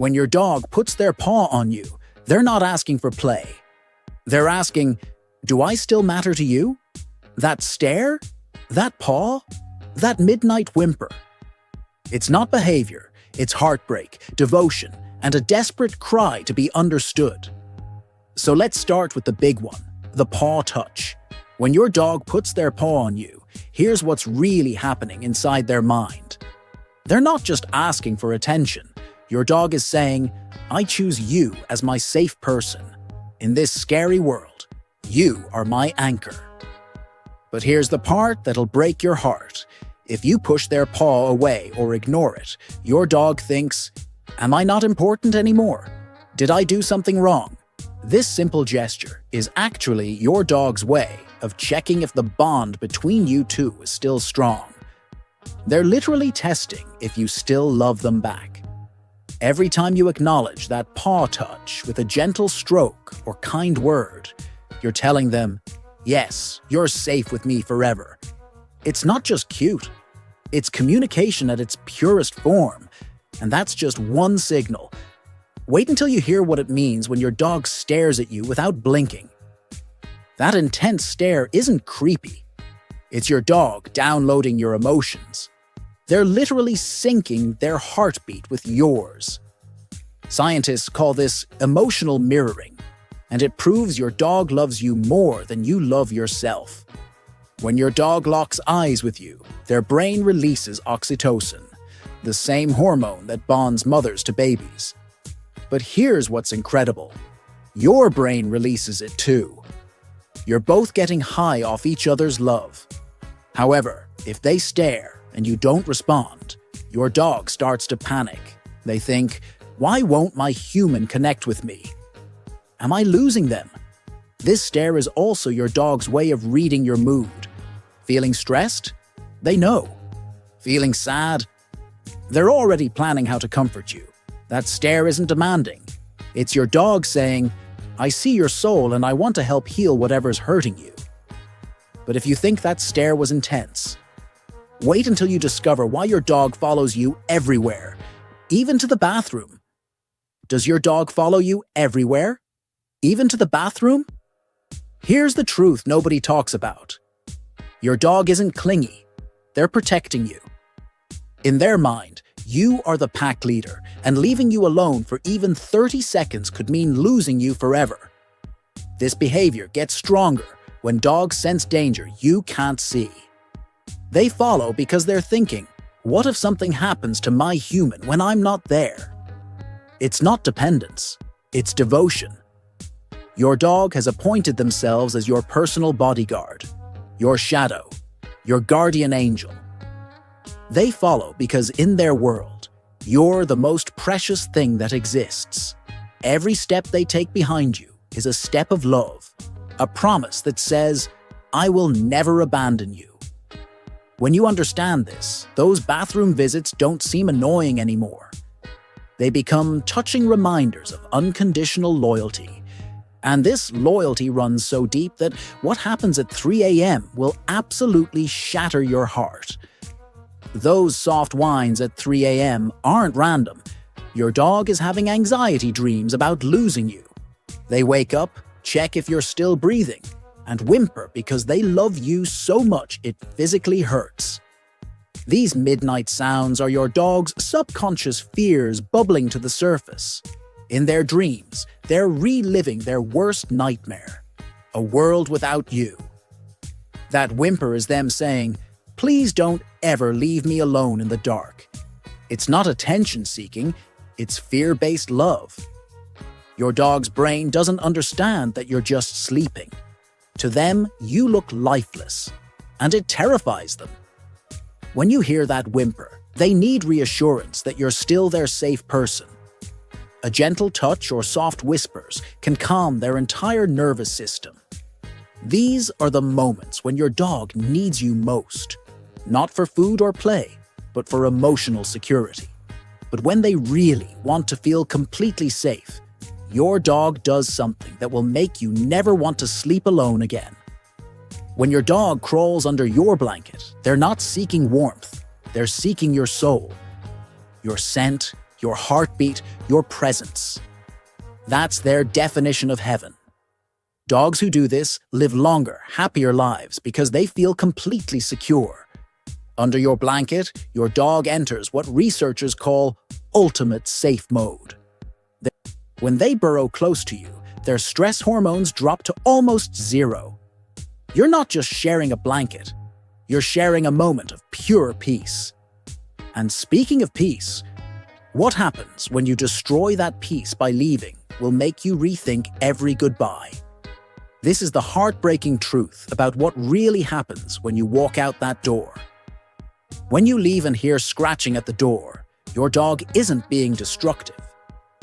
When your dog puts their paw on you, they're not asking for play. They're asking, do I still matter to you? That stare? That paw? That midnight whimper? It's not behavior, it's heartbreak, devotion, and a desperate cry to be understood. So let's start with the big one, the paw touch. When your dog puts their paw on you, here's what's really happening inside their mind. They're not just asking for attention. Your dog is saying, I choose you as my safe person. In this scary world, you are my anchor. But here's the part that'll break your heart. If you push their paw away or ignore it, your dog thinks, am I not important anymore? Did I do something wrong? This simple gesture is actually your dog's way of checking if the bond between you two is still strong. They're literally testing if you still love them back. Every time you acknowledge that paw touch with a gentle stroke or kind word, you're telling them, yes, you're safe with me forever. It's not just cute. It's communication at its purest form, and that's just one signal. Wait until you hear what it means when your dog stares at you without blinking. That intense stare isn't creepy. It's your dog downloading your emotions. They're literally syncing their heartbeat with yours. Scientists call this emotional mirroring, and it proves your dog loves you more than you love yourself. When your dog locks eyes with you, their brain releases oxytocin, the same hormone that bonds mothers to babies. But here's what's incredible. Your brain releases it too. You're both getting high off each other's love. However, if they stare and you don't respond, your dog starts to panic. They think, why won't my human connect with me? Am I losing them? This stare is also your dog's way of reading your mood. Feeling stressed? They know. Feeling sad? They're already planning how to comfort you. That stare isn't demanding. It's your dog saying, I see your soul and I want to help heal whatever's hurting you. But if you think that stare was intense, wait until you discover why your dog follows you everywhere, even to the bathroom. Does your dog follow you everywhere? Even to the bathroom? Here's the truth nobody talks about. Your dog isn't clingy. They're protecting you. In their mind, you are the pack leader, and leaving you alone for even 30 seconds could mean losing you forever. This behavior gets stronger when dogs sense danger you can't see. They follow because they're thinking, what if something happens to my human when I'm not there? It's not dependence, it's devotion. Your dog has appointed themselves as your personal bodyguard, your shadow, your guardian angel. They follow because in their world, you're the most precious thing that exists. Every step they take behind you is a step of love, a promise that says, I will never abandon you. When you understand this, those bathroom visits don't seem annoying anymore. They become touching reminders of unconditional loyalty. And this loyalty runs so deep that what happens at 3 a.m. will absolutely shatter your heart. Those soft whines at 3 a.m. aren't random. Your dog is having anxiety dreams about losing you. They wake up, check if you're still breathing, and whimper because they love you so much it physically hurts. These midnight sounds are your dog's subconscious fears bubbling to the surface. In their dreams, they're reliving their worst nightmare, a world without you. That whimper is them saying, please don't ever leave me alone in the dark. It's not attention-seeking, it's fear-based love. Your dog's brain doesn't understand that you're just sleeping. To them, you look lifeless, and it terrifies them. When you hear that whimper, they need reassurance that you're still their safe person. A gentle touch or soft whispers can calm their entire nervous system. These are the moments when your dog needs you most, not for food or play, but for emotional security. But when they really want to feel completely safe, your dog does something that will make you never want to sleep alone again. When your dog crawls under your blanket, they're not seeking warmth, they're seeking your soul. Your scent, your heartbeat, your presence. That's their definition of heaven. Dogs who do this live longer, happier lives because they feel completely secure. Under your blanket, your dog enters what researchers call ultimate safe mode. When they burrow close to you, their stress hormones drop to almost zero. You're not just sharing a blanket, you're sharing a moment of pure peace. And speaking of peace, what happens when you destroy that peace by leaving will make you rethink every goodbye. This is the heartbreaking truth about what really happens when you walk out that door. When you leave and hear scratching at the door, your dog isn't being destructive.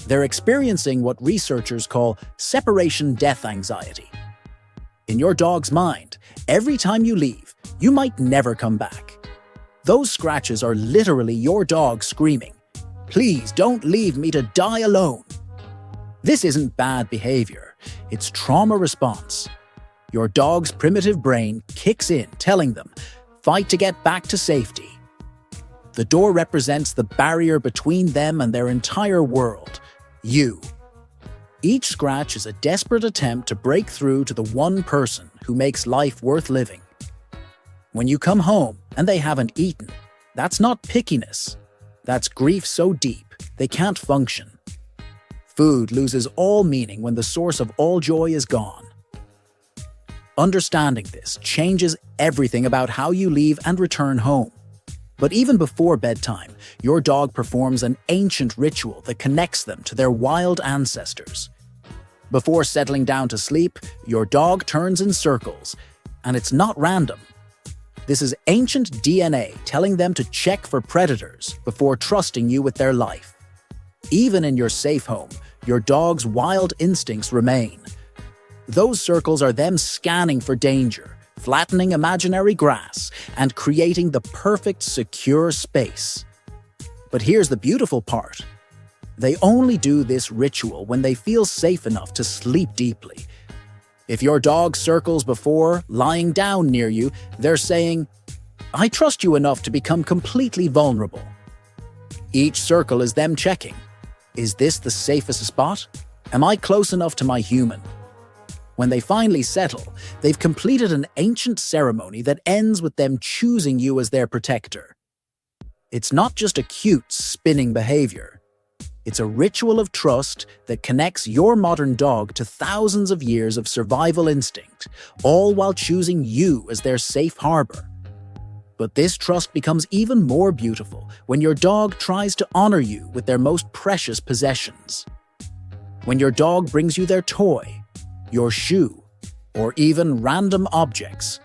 They're experiencing what researchers call separation death anxiety. In your dog's mind, every time you leave, you might never come back. Those scratches are literally your dog screaming, "Please don't leave me to die alone." This isn't bad behavior, it's trauma response. Your dog's primitive brain kicks in, telling them, fight to get back to safety. The door represents the barrier between them and their entire world, you. Each scratch is a desperate attempt to break through to the one person who makes life worth living. When you come home and they haven't eaten, that's not pickiness. That's grief so deep, they can't function. Food loses all meaning when the source of all joy is gone. Understanding this changes everything about how you leave and return home. But even before bedtime, your dog performs an ancient ritual that connects them to their wild ancestors. Before settling down to sleep, your dog turns in circles, and it's not random. This is ancient DNA telling them to check for predators before trusting you with their life. Even in your safe home, your dog's wild instincts remain. Those circles are them scanning for danger, flattening imaginary grass, and creating the perfect secure space. But here's the beautiful part. They only do this ritual when they feel safe enough to sleep deeply. If your dog circles before lying down near you, they're saying, "I trust you enough to become completely vulnerable." Each circle is them checking, is this the safest spot? Am I close enough to my human? When they finally settle, they've completed an ancient ceremony that ends with them choosing you as their protector. It's not just a cute, spinning behavior. It's a ritual of trust that connects your modern dog to thousands of years of survival instinct, all while choosing you as their safe harbor. But this trust becomes even more beautiful when your dog tries to honor you with their most precious possessions. When your dog brings you their toy, your shoe, or even random objects,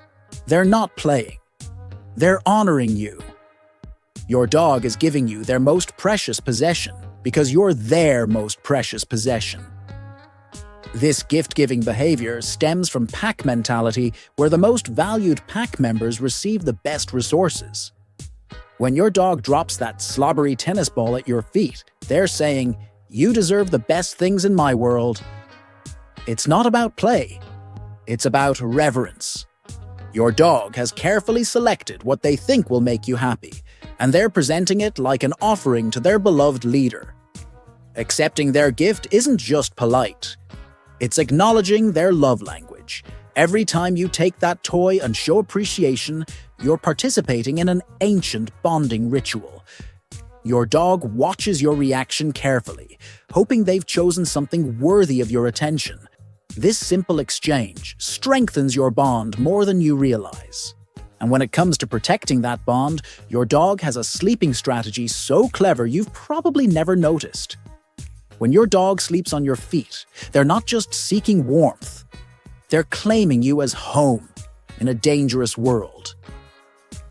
they're not playing. They're honoring you. Your dog is giving you their most precious possession because you're their most precious possession. This gift-giving behavior stems from pack mentality, where the most valued pack members receive the best resources. When your dog drops that slobbery tennis ball at your feet, they're saying, "You deserve the best things in my world." It's not about play. It's about reverence. Your dog has carefully selected what they think will make you happy, and they're presenting it like an offering to their beloved leader. Accepting their gift isn't just polite. It's acknowledging their love language. Every time you take that toy and show appreciation, you're participating in an ancient bonding ritual. Your dog watches your reaction carefully, hoping they've chosen something worthy of your attention. This simple exchange strengthens your bond more than you realize. And when it comes to protecting that bond, your dog has a sleeping strategy so clever you've probably never noticed. When your dog sleeps on your feet, they're not just seeking warmth. They're claiming you as home in a dangerous world.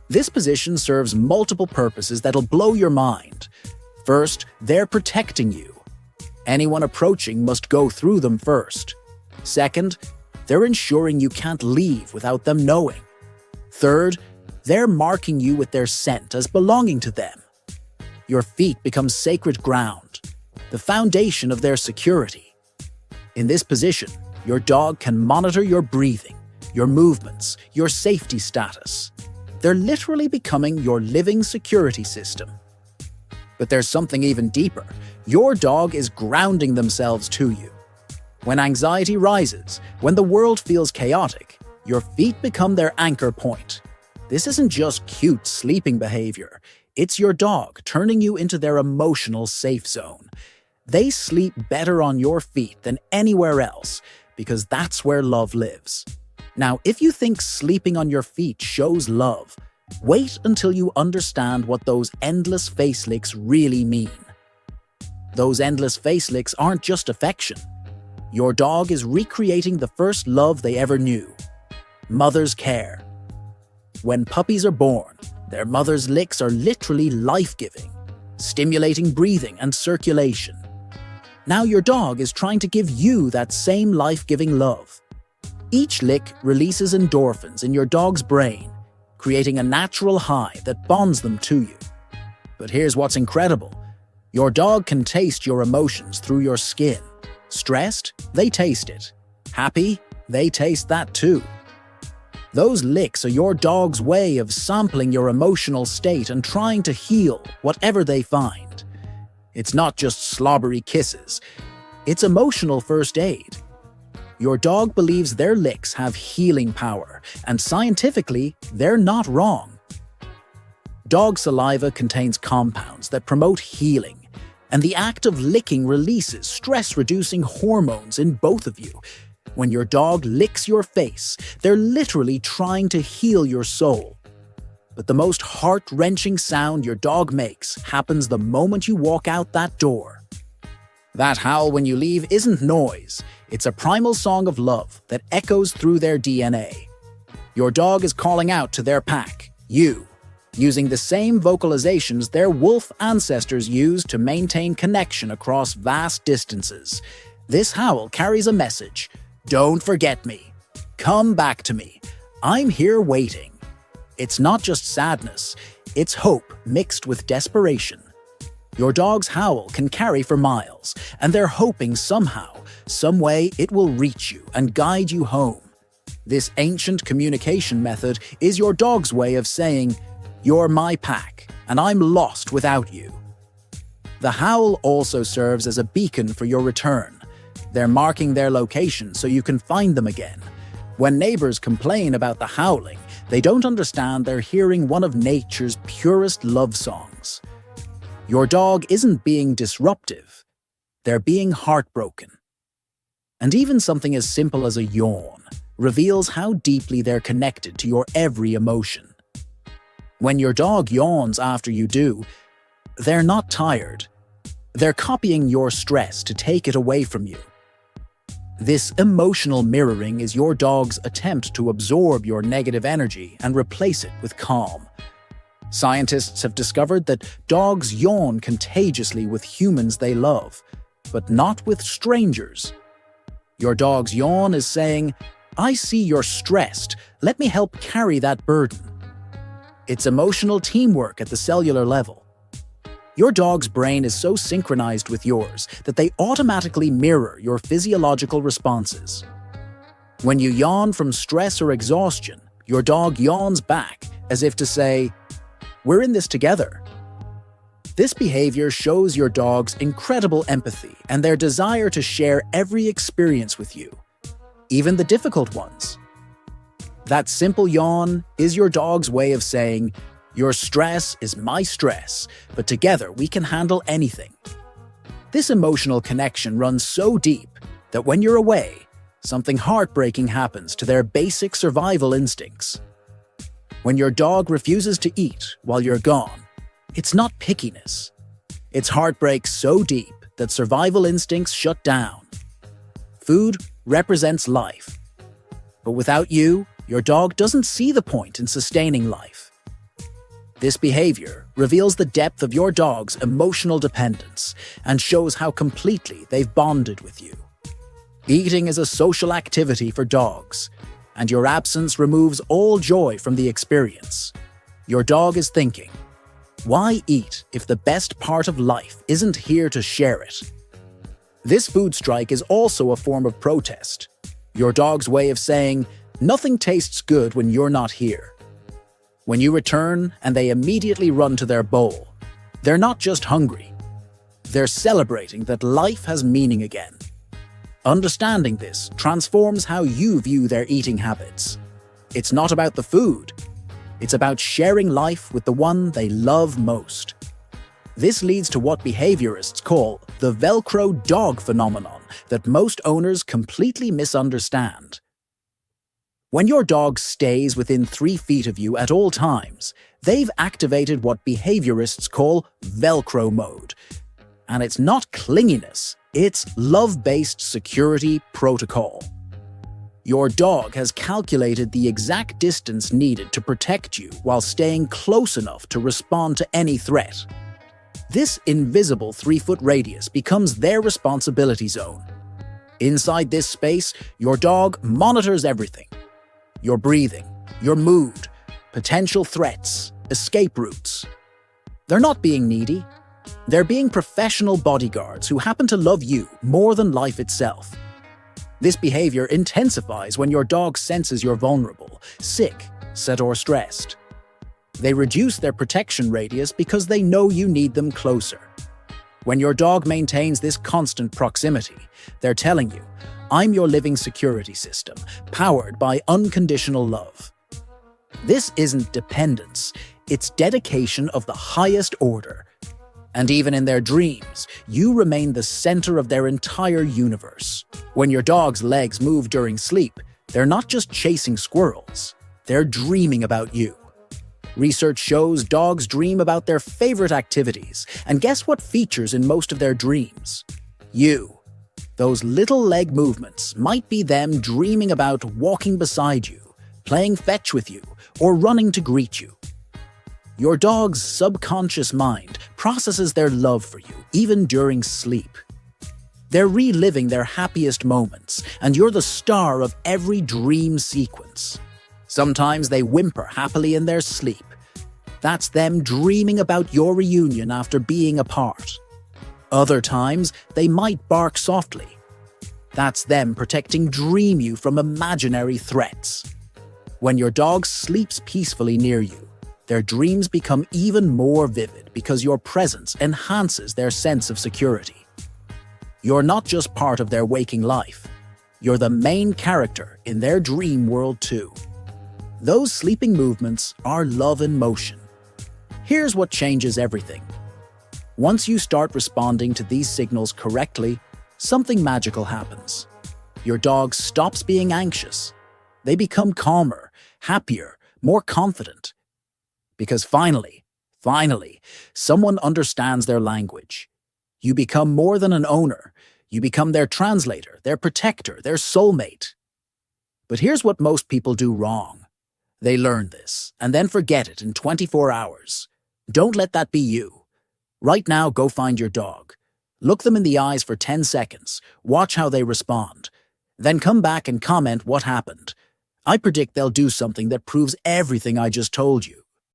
This position serves multiple purposes that'll blow your mind. First, they're protecting you. Anyone approaching must go through them first. Second, they're ensuring you can't leave without them knowing. Third, they're marking you with their scent as belonging to them. Your feet become sacred ground, the foundation of their security. In this position, your dog can monitor your breathing, your movements, your safety status. They're literally becoming your living security system. But there's something even deeper. Your dog is grounding themselves to you. When anxiety rises, when the world feels chaotic, your feet become their anchor point. This isn't just cute sleeping behavior. It's your dog turning you into their emotional safe zone. They sleep better on your feet than anywhere else because that's where love lives. Now, if you think sleeping on your feet shows love, wait until you understand what those endless face licks really mean. Those endless face licks aren't just affection. Your dog is recreating the first love they ever knew: mother's care. When puppies are born, their mother's licks are literally life-giving, stimulating breathing and circulation. Now your dog is trying to give you that same life-giving love. Each lick releases endorphins in your dog's brain, creating a natural high that bonds them to you. But here's what's incredible. Your dog can taste your emotions through your skin. Stressed? They taste it. Happy? They taste that too. Those licks are your dog's way of sampling your emotional state and trying to heal whatever they find. It's not just slobbery kisses. It's emotional first aid. Your dog believes their licks have healing power, and scientifically, they're not wrong. Dog saliva contains compounds that promote healing, and the act of licking releases stress-reducing hormones in both of you. When your dog licks your face, they're literally trying to heal your soul. But the most heart-wrenching sound your dog makes happens the moment you walk out that door. That howl when you leave isn't noise. It's a primal song of love that echoes through their DNA. Your dog is calling out to their pack, you, using the same vocalizations their wolf ancestors used to maintain connection across vast distances. This howl carries a message: don't forget me. Come back to me. I'm here waiting. It's not just sadness, it's hope mixed with desperation. Your dog's howl can carry for miles, and they're hoping somehow, some way it will reach you and guide you home. This ancient communication method is your dog's way of saying, "You're my pack, and I'm lost without you." The howl also serves as a beacon for your return. They're marking their location so you can find them again. When neighbors complain about the howling, they don't understand they're hearing one of nature's purest love songs. Your dog isn't being disruptive, they're being heartbroken. And even something as simple as a yawn reveals how deeply they're connected to your every emotion. When your dog yawns after you do, they're not tired. They're copying your stress to take it away from you. This emotional mirroring is your dog's attempt to absorb your negative energy and replace it with calm. Scientists have discovered that dogs yawn contagiously with humans they love, but not with strangers. Your dog's yawn is saying, "I see you're stressed, let me help carry that burden." It's emotional teamwork at the cellular level. Your dog's brain is so synchronized with yours that they automatically mirror your physiological responses. When you yawn from stress or exhaustion, your dog yawns back as if to say, "We're in this together." This behavior shows your dog's incredible empathy and their desire to share every experience with you, even the difficult ones. That simple yawn is your dog's way of saying, "Your stress is my stress, but together we can handle anything." This emotional connection runs so deep that when you're away, something heartbreaking happens to their basic survival instincts. When your dog refuses to eat while you're gone, it's not pickiness. It's heartbreak so deep that survival instincts shut down. Food represents life. But without you, your dog doesn't see the point in sustaining life. This behavior reveals the depth of your dog's emotional dependence and shows how completely they've bonded with you. Eating is a social activity for dogs, and your absence removes all joy from the experience. Your dog is thinking, "Why eat if the best part of life isn't here to share it?" This food strike is also a form of protest. Your dog's way of saying, "Nothing tastes good when you're not here." When you return and they immediately run to their bowl, They're not just hungry. They're celebrating that life has meaning again. Understanding this transforms how you view their eating habits. It's not about the food. It's about sharing life with the one they love most. This leads to what behaviorists call the Velcro dog phenomenon that most owners completely misunderstand. When your dog stays within 3 feet of you at all times, they've activated what behaviorists call Velcro mode. And it's not clinginess, it's love-based security protocol. Your dog has calculated the exact distance needed to protect you while staying close enough to respond to any threat. This invisible 3-foot radius becomes their responsibility zone. Inside this space, your dog monitors everything. Your breathing, your mood, potential threats, escape routes. They're not being needy. They're being professional bodyguards who happen to love you more than life itself. This behavior intensifies when your dog senses you're vulnerable, sick, sad, or stressed. They reduce their protection radius because they know you need them closer. When your dog maintains this constant proximity, they're telling you, I'm your living security system, powered by unconditional love. This isn't dependence, it's dedication of the highest order. And even in their dreams, you remain the center of their entire universe. When your dog's legs move during sleep, they're not just chasing squirrels, they're dreaming about you. Research shows dogs dream about their favorite activities, and guess what features in most of their dreams? You. Those little leg movements might be them dreaming about walking beside you, playing fetch with you, or running to greet you. Your dog's subconscious mind processes their love for you, even during sleep. They're reliving their happiest moments, and you're the star of every dream sequence. Sometimes they whimper happily in their sleep. That's them dreaming about your reunion after being apart. Other times, they might bark softly. That's them protecting you from imaginary threats. When your dog sleeps peacefully near you, their dreams become even more vivid because your presence enhances their sense of security. You're not just part of their waking life, you're the main character in their dream world too. Those sleeping movements are love in motion. Here's what changes everything. Once you start responding to these signals correctly, something magical happens. Your dog stops being anxious. They become calmer, happier, more confident. Because finally, someone understands their language. You become more than an owner. You become their translator, their protector, their soulmate. But here's what most people do wrong. They learn this, and then forget it in 24 hours. Don't let that be you. Right now, go find your dog. Look them in the eyes for 10 seconds. Watch how they respond. Then come back and comment what happened. I predict they'll do something that proves everything I just told you.